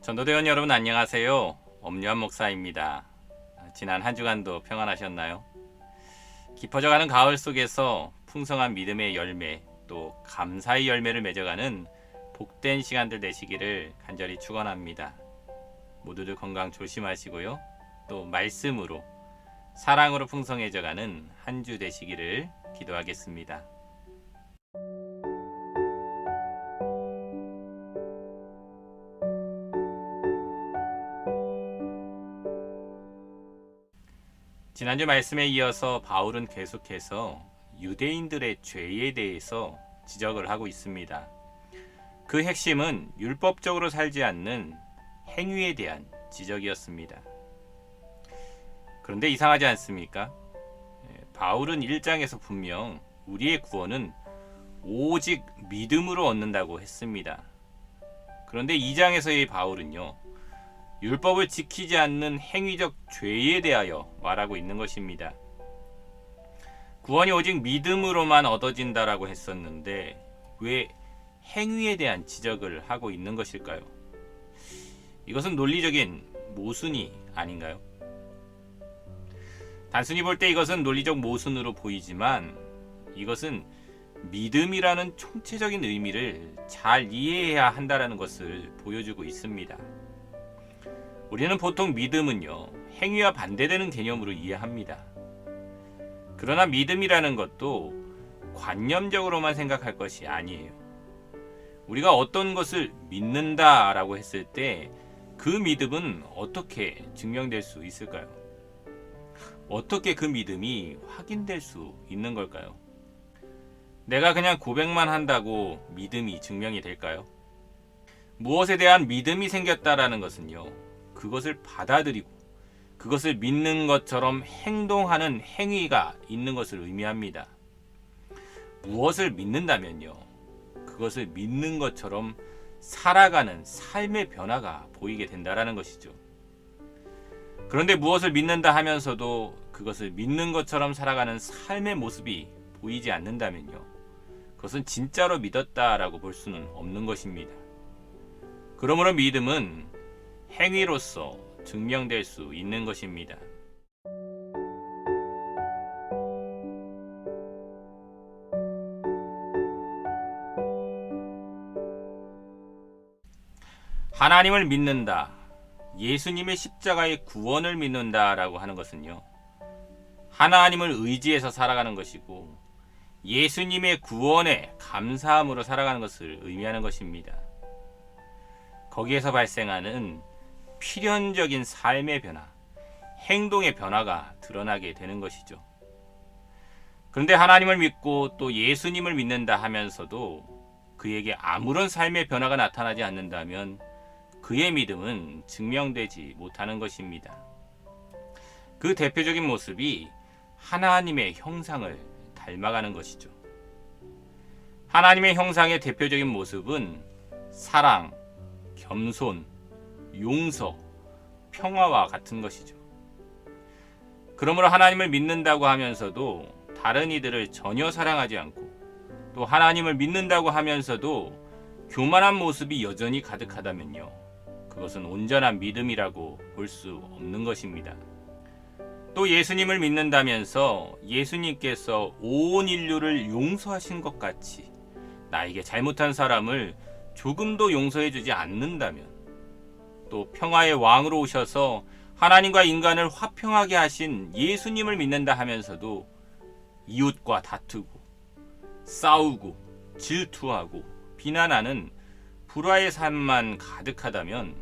전도대원 여러분 안녕하세요. 엄요한 목사입니다. 지난 한 주간도 평안하셨나요? 깊어져가는 가을 속에서 풍성한 믿음의 열매, 또 감사의 열매를 맺어가는 복된 시간들 되시기를 간절히 축원합니다. 모두들 건강 조심하시고요. 또 말씀으로, 사랑으로 풍성해져가는 한 주 되시기를 기도하겠습니다. 지난주 말씀에 이어서 바울은 계속해서 유대인들의 죄에 대해서 지적을 하고 있습니다. 그 핵심은 율법적으로 살지 않는 행위에 대한 지적이었습니다. 그런데 이상하지 않습니까? 바울은 1장에서 분명 우리의 구원은 오직 믿음으로 얻는다고 했습니다. 그런데 2장에서의 바울은요, 율법을 지키지 않는 행위적 죄에 대하여 말하고 있는 것입니다. 구원이 오직 믿음으로만 얻어진다라고 했었는데 왜 행위에 대한 지적을 하고 있는 것일까요? 이것은 논리적인 모순이 아닌가요? 단순히 볼 때 이것은 논리적 모순으로 보이지만 이것은 믿음이라는 총체적인 의미를 잘 이해해야 한다는 것을 보여주고 있습니다. 우리는 보통 믿음은요, 행위와 반대되는 개념으로 이해합니다. 그러나 믿음이라는 것도 관념적으로만 생각할 것이 아니에요. 우리가 어떤 것을 믿는다라고 했을 때 그 믿음은 어떻게 증명될 수 있을까요? 어떻게 그 믿음이 확인될 수 있는 걸까요? 내가 그냥 고백만 한다고 믿음이 증명이 될까요? 무엇에 대한 믿음이 생겼다라는 것은요, 그것을 받아들이고 그것을 믿는 것처럼 행동하는 행위가 있는 것을 의미합니다. 무엇을 믿는다면요, 그것을 믿는 것처럼 살아가는 삶의 변화가 보이게 된다라는 것이죠. 그런데 무엇을 믿는다 하면서도 그것을 믿는 것처럼 살아가는 삶의 모습이 보이지 않는다면요, 그것은 진짜로 믿었다라고 볼 수는 없는 것입니다. 그러므로 믿음은 행위로서 증명될 수 있는 것입니다. 하나님을 믿는다, 예수님의 십자가의 구원을 믿는다라고 하는 것은요, 하나님을 의지해서 살아가는 것이고 예수님의 구원에 감사함으로 살아가는 것을 의미하는 것입니다. 거기에서 발생하는 필연적인 삶의 변화, 행동의 변화가 드러나게 되는 것이죠. 그런데 하나님을 믿고 또 예수님을 믿는다 하면서도 그에게 아무런 삶의 변화가 나타나지 않는다면 그의 믿음은 증명되지 못하는 것입니다. 그 대표적인 모습이 하나님의 형상을 닮아가는 것이죠. 하나님의 형상의 대표적인 모습은 사랑, 겸손, 용서, 평화와 같은 것이죠. 그러므로 하나님을 믿는다고 하면서도 다른 이들을 전혀 사랑하지 않고 또 하나님을 믿는다고 하면서도 교만한 모습이 여전히 가득하다면요, 그것은 온전한 믿음이라고 볼 수 없는 것입니다. 또 예수님을 믿는다면서 예수님께서 온 인류를 용서하신 것 같이 나에게 잘못한 사람을 조금도 용서해 주지 않는다면, 또 평화의 왕으로 오셔서 하나님과 인간을 화평하게 하신 예수님을 믿는다 하면서도 이웃과 다투고 싸우고 질투하고 비난하는 불화의 삶만 가득하다면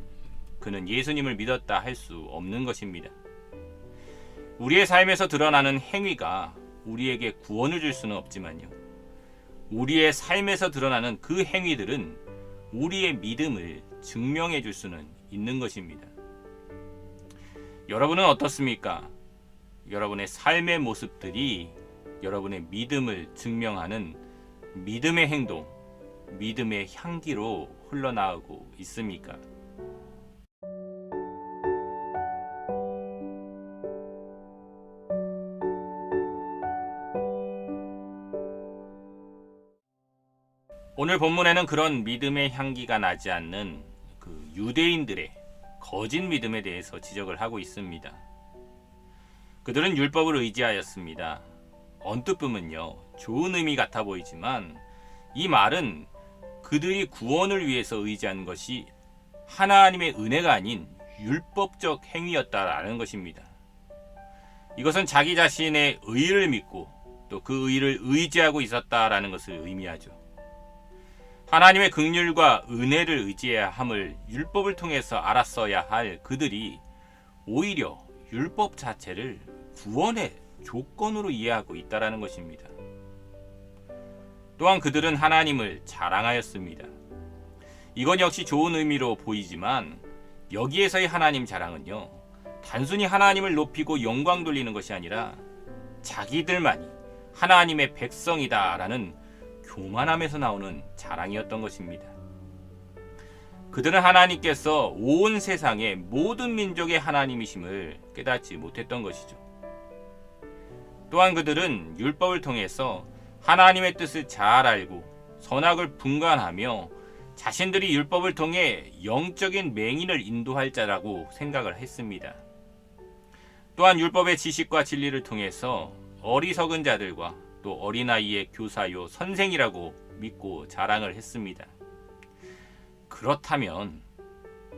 그는 예수님을 믿었다 할 수 없는 것입니다. 우리의 삶에서 드러나는 행위가 우리에게 구원을 줄 수는 없지만요, 우리의 삶에서 드러나는 그 행위들은 우리의 믿음을 증명해 줄 수는 있는 것입니다. 여러분은 어떻습니까? 여러분의 삶의 모습들이 여러분의 믿음을 증명하는 믿음의 행동, 믿음의 향기로 흘러나오고 있습니까? 오늘 본문에는 그런 믿음의 향기가 나지 않는 그 유대인들의 거짓 믿음에 대해서 지적을 하고 있습니다. 그들은 율법을 의지하였습니다. 언뜻 보면요, 좋은 의미 같아 보이지만 이 말은 그들이 구원을 위해서 의지한 것이 하나님의 은혜가 아닌 율법적 행위였다라는 것입니다. 이것은 자기 자신의 의를 믿고 또 그 의를 의지하고 있었다라는 것을 의미하죠. 하나님의 긍휼과 은혜를 의지해야 함을 율법을 통해서 알았어야 할 그들이 오히려 율법 자체를 구원의 조건으로 이해하고 있다라는 것입니다. 또한 그들은 하나님을 자랑하였습니다. 이건 역시 좋은 의미로 보이지만 여기에서의 하나님 자랑은요, 단순히 하나님을 높이고 영광 돌리는 것이 아니라 자기들만이 하나님의 백성이다라는 교만함에서 나오는 자랑이었던 것입니다. 그들은 하나님께서 온 세상의 모든 민족의 하나님이심을 깨닫지 못했던 것이죠. 또한 그들은 율법을 통해서 하나님의 뜻을 잘 알고 선악을 분간하며 자신들이 율법을 통해 영적인 맹인을 인도할 자라고 생각을 했습니다. 또한 율법의 지식과 진리를 통해서 어리석은 자들과 또 어린아이의 교사요 선생이라고 믿고 자랑을 했습니다. 그렇다면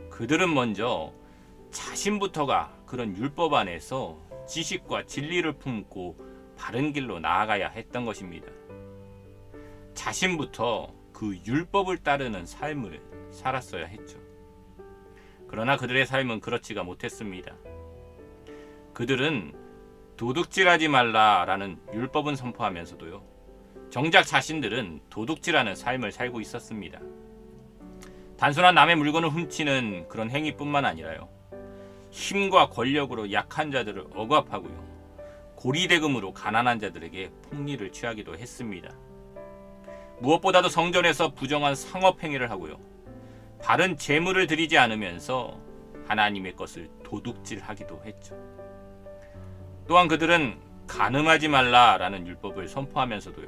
그들은 먼저 자신부터가 그런 율법 안에서 지식과 진리를 품고 바른 길로 나아가야 했던 것입니다. 자신부터 그 율법을 따르는 삶을 살았어야 했죠. 그러나 그들의 삶은 그렇지가 못했습니다. 그들은 도둑질하지 말라라는 율법은 선포하면서도요, 정작 자신들은 도둑질하는 삶을 살고 있었습니다. 단순한 남의 물건을 훔치는 그런 행위뿐만 아니라요, 힘과 권력으로 약한 자들을 억압하고요, 고리대금으로 가난한 자들에게 폭리를 취하기도 했습니다. 무엇보다도 성전에서 부정한 상업행위를 하고요, 바른 제물을 드리지 않으면서 하나님의 것을 도둑질하기도 했죠. 또한 그들은 간음하지 말라라는 율법을 선포하면서도요,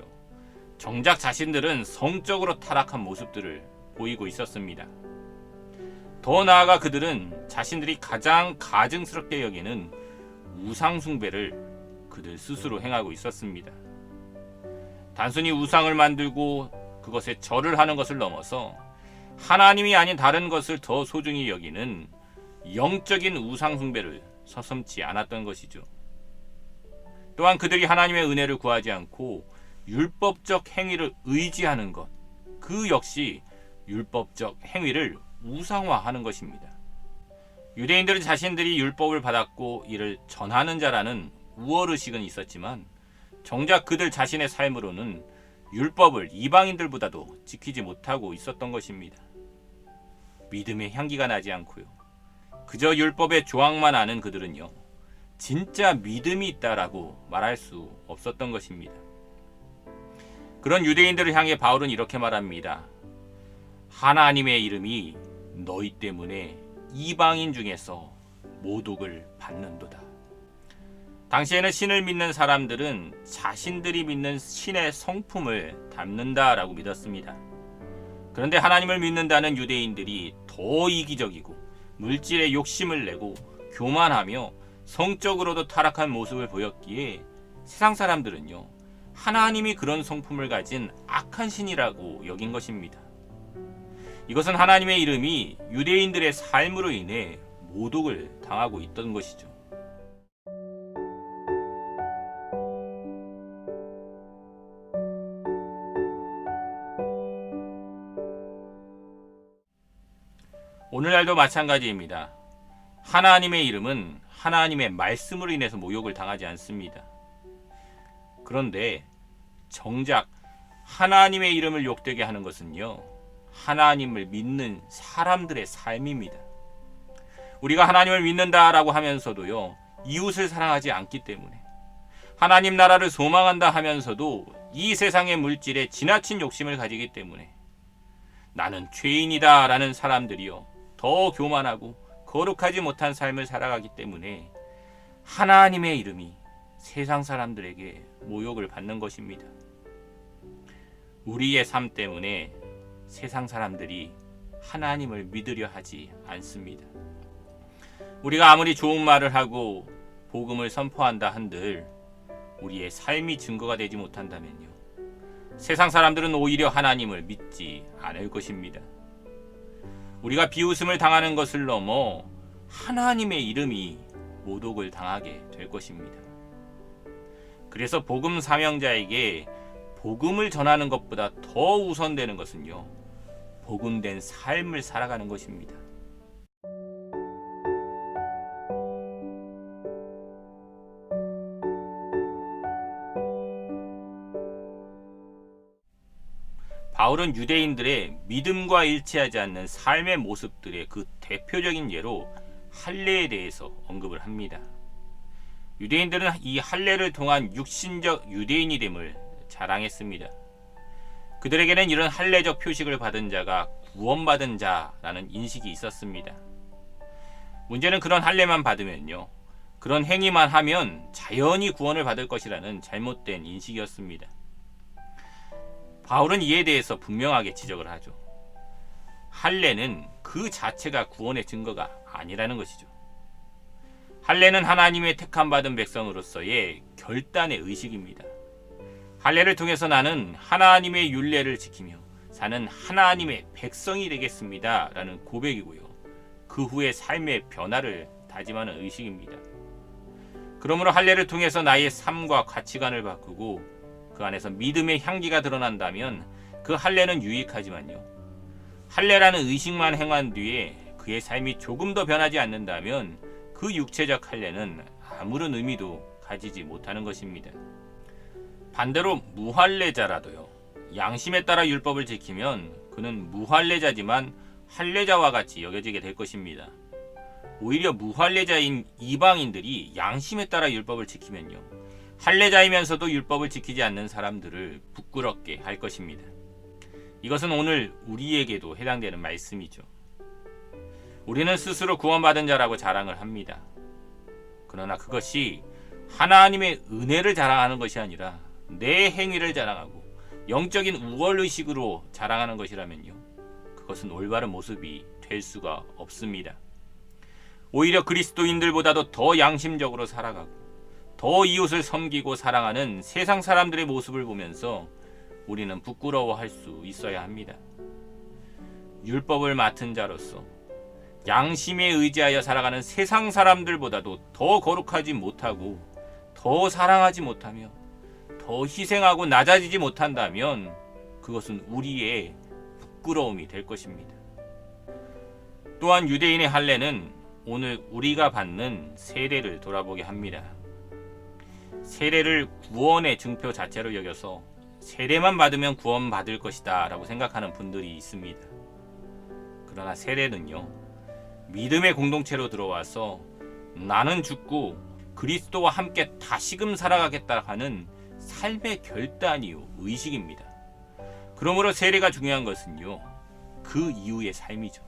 정작 자신들은 성적으로 타락한 모습들을 보이고 있었습니다. 더 나아가 그들은 자신들이 가장 가증스럽게 여기는 우상숭배를 그들 스스로 행하고 있었습니다. 단순히 우상을 만들고 그것에 절을 하는 것을 넘어서 하나님이 아닌 다른 것을 더 소중히 여기는 영적인 우상숭배를 서슴지 않았던 것이죠. 또한 그들이 하나님의 은혜를 구하지 않고 율법적 행위를 의지하는 것, 그 역시 율법적 행위를 우상화하는 것입니다. 유대인들은 자신들이 율법을 받았고 이를 전하는 자라는 우월의식은 있었지만 정작 그들 자신의 삶으로는 율법을 이방인들보다도 지키지 못하고 있었던 것입니다. 믿음의 향기가 나지 않고요, 그저 율법의 조항만 아는 그들은요, 진짜 믿음이 있다라고 말할 수 없었던 것입니다. 그런 유대인들을 향해 바울은 이렇게 말합니다. 하나님의 이름이 너희 때문에 이방인 중에서 모독을 받는도다. 당시에는 신을 믿는 사람들은 자신들이 믿는 신의 성품을 닮는다라고 믿었습니다. 그런데 하나님을 믿는다는 유대인들이 더 이기적이고 물질에 욕심을 내고 교만하며 성적으로도 타락한 모습을 보였기에 세상 사람들은요, 하나님이 그런 성품을 가진 악한 신이라고 여긴 것입니다. 이것은 하나님의 이름이 유대인들의 삶으로 인해 모독을 당하고 있던 것이죠. 오늘날도 마찬가지입니다. 하나님의 이름은 하나님의 말씀으로 인해서 모욕을 당하지 않습니다. 그런데 정작 하나님의 이름을 욕되게 하는 것은요, 하나님을 믿는 사람들의 삶입니다. 우리가 하나님을 믿는다라고 하면서도요, 이웃을 사랑하지 않기 때문에, 하나님 나라를 소망한다 하면서도 이 세상의 물질에 지나친 욕심을 가지기 때문에 나는 죄인이다 라는 사람들이요, 더 교만하고 거룩하지 못한 삶을 살아가기 때문에 하나님의 이름이 세상 사람들에게 모욕을 받는 것입니다. 우리의 삶 때문에 세상 사람들이 하나님을 믿으려 하지 않습니다. 우리가 아무리 좋은 말을 하고 복음을 선포한다 한들 우리의 삶이 증거가 되지 못한다면요, 세상 사람들은 오히려 하나님을 믿지 않을 것입니다. 우리가 비웃음을 당하는 것을 넘어 하나님의 이름이 모독을 당하게 될 것입니다. 그래서 복음 사명자에게 복음을 전하는 것보다 더 우선되는 것은요, 복음된 삶을 살아가는 것입니다. 바울은 유대인들의 믿음과 일치하지 않는 삶의 모습들의 그 대표적인 예로 할례에 대해서 언급을 합니다. 유대인들은 이 할례를 통한 육신적 유대인이 됨을 자랑했습니다. 그들에게는 이런 할례적 표식을 받은 자가 구원받은 자라는 인식이 있었습니다. 문제는 그런 할례만 받으면요, 그런 행위만 하면 자연히 구원을 받을 것이라는 잘못된 인식이었습니다. 바울은 이에 대해서 분명하게 지적을 하죠. 할례는 그 자체가 구원의 증거가 아니라는 것이죠. 할례는 하나님의 택함 받은 백성으로서의 결단의 의식입니다. 할례를 통해서 나는 하나님의 율례를 지키며 사는 하나님의 백성이 되겠습니다 라는 고백이고요, 그 후에 삶의 변화를 다짐하는 의식입니다. 그러므로 할례를 통해서 나의 삶과 가치관을 바꾸고 그 안에서 믿음의 향기가 드러난다면 그 할례는 유익하지만요, 할례라는 의식만 행한 뒤에 그의 삶이 조금 더 변하지 않는다면 그 육체적 할례는 아무런 의미도 가지지 못하는 것입니다. 반대로 무할례자라도요, 양심에 따라 율법을 지키면 그는 무할례자지만 할례자와 같이 여겨지게 될 것입니다. 오히려 무할례자인 이방인들이 양심에 따라 율법을 지키면요, 할례자이면서도 율법을 지키지 않는 사람들을 부끄럽게 할 것입니다. 이것은 오늘 우리에게도 해당되는 말씀이죠. 우리는 스스로 구원받은 자라고 자랑을 합니다. 그러나 그것이 하나님의 은혜를 자랑하는 것이 아니라 내 행위를 자랑하고 영적인 우월의식으로 자랑하는 것이라면요, 그것은 올바른 모습이 될 수가 없습니다. 오히려 그리스도인들보다도 더 양심적으로 살아가고 더 이웃을 섬기고 사랑하는 세상 사람들의 모습을 보면서 우리는 부끄러워할 수 있어야 합니다. 율법을 맡은 자로서 양심에 의지하여 살아가는 세상 사람들보다도 더 거룩하지 못하고 더 사랑하지 못하며 더 희생하고 낮아지지 못한다면 그것은 우리의 부끄러움이 될 것입니다. 또한 유대인의 할례는 오늘 우리가 받는 세례를 돌아보게 합니다. 세례를 구원의 증표 자체로 여겨서 세례만 받으면 구원받을 것이다 라고 생각하는 분들이 있습니다. 그러나 세례는요, 믿음의 공동체로 들어와서 나는 죽고 그리스도와 함께 다시금 살아가겠다 하는 삶의 결단이요, 의식입니다. 그러므로 세례가 중요한 것은요, 그 이후의 삶이죠.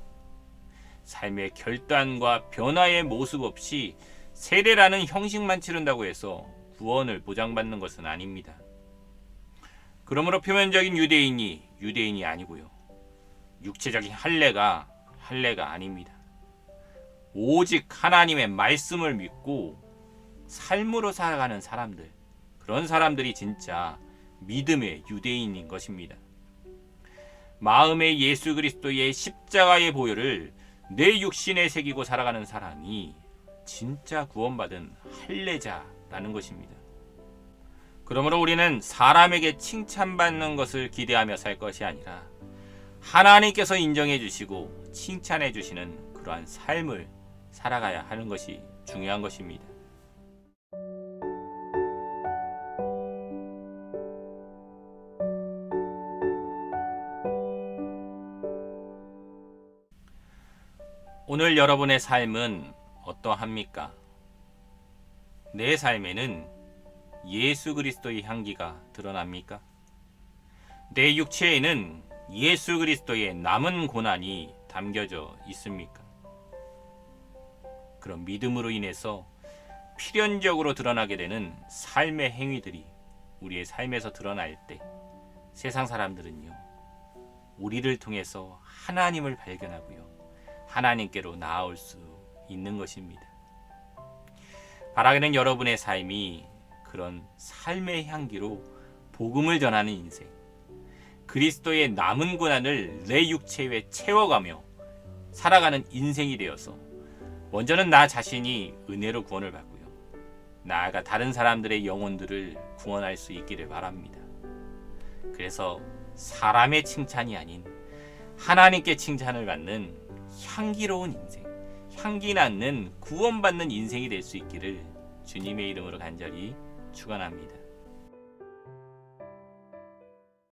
삶의 결단과 변화의 모습 없이 세례라는 형식만 치른다고 해서 구원을 보장받는 것은 아닙니다. 그러므로 표면적인 유대인이 유대인이 아니고요, 육체적인 할례가 아닙니다. 오직 하나님의 말씀을 믿고 삶으로 살아가는 사람들, 그런 사람들이 진짜 믿음의 유대인인 것입니다. 마음의 예수 그리스도의 십자가의 보혈을 내 육신에 새기고 살아가는 사람이 진짜 구원받은 할례자라는 것입니다. 그러므로 우리는 사람에게 칭찬받는 것을 기대하며 살 것이 아니라 하나님께서 인정해 주시고 칭찬해 주시는 그러한 삶을 살아가야 하는 것이 중요한 것입니다. 오늘 여러분의 삶은 어떠합니까? 내 삶에는 예수 그리스도의 향기가 드러납니까? 내 육체에는 예수 그리스도의 남은 고난이 담겨져 있습니까? 그런 믿음으로 인해서 필연적으로 드러나게 되는 삶의 행위들이 우리의 삶에서 드러날 때 세상 사람들은요, 우리를 통해서 하나님을 발견하고요. 하나님께로 나아올 수 있는 것입니다. 바라기는 여러분의 삶이 그런 삶의 향기로 복음을 전하는 인생, 그리스도의 남은 고난을 내 육체에 채워가며 살아가는 인생이 되어서 먼저는 나 자신이 은혜로 구원을 받고요. 나아가 다른 사람들의 영혼들을 구원할 수 있기를 바랍니다. 그래서 사람의 칭찬이 아닌 하나님께 칭찬을 받는 향기로운 인생, 향기 나는 구원받는 인생이 될 수 있기를 주님의 이름으로 간절히 축원합니다.